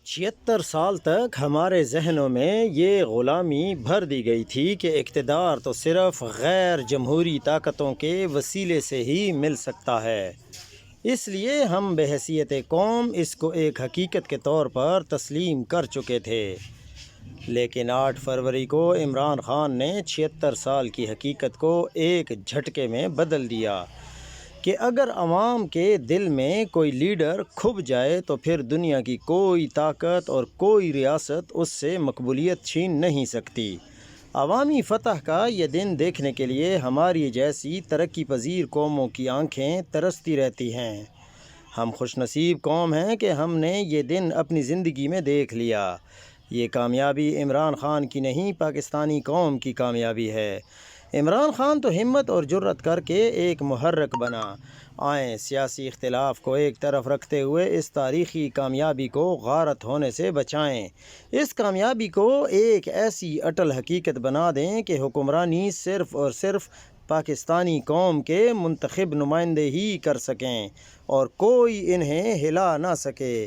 76 سال تک ہمارے ذہنوں میں یہ غلامی بھر دی گئی تھی کہ اقتدار تو صرف غیر جمہوری طاقتوں کے وسیلے سے ہی مل سکتا ہے۔ اس لیے ہم بحیثیت قوم اس کو ایک حقیقت کے طور پر تسلیم کر چکے تھے۔ لیکن 8 فروری کو عمران خان نے 76 سال کی حقیقت کو ایک جھٹکے میں بدل دیا کہ اگر عوام کے دل میں کوئی لیڈر کھپ جائے تو پھر دنیا کی کوئی طاقت اور کوئی ریاست اس سے مقبولیت چھین نہیں سکتی۔ عوامی فتح کا یہ دن دیکھنے کے لیے ہماری جیسی ترقی پذیر قوموں کی آنکھیں ترستی رہتی ہیں۔ ہم خوش نصیب قوم ہیں کہ ہم نے یہ دن اپنی زندگی میں دیکھ لیا۔ یہ کامیابی عمران خان کی نہیں، پاکستانی قوم کی کامیابی ہے۔ عمران خان تو ہمت اور جرأت کر کے ایک محرک بنا۔ آئیں سیاسی اختلاف کو ایک طرف رکھتے ہوئے اس تاریخی کامیابی کو غارت ہونے سے بچائیں۔ اس کامیابی کو ایک ایسی اٹل حقیقت بنا دیں کہ حکمرانی صرف اور صرف پاکستانی قوم کے منتخب نمائندے ہی کر سکیں اور کوئی انہیں ہلا نہ سکے۔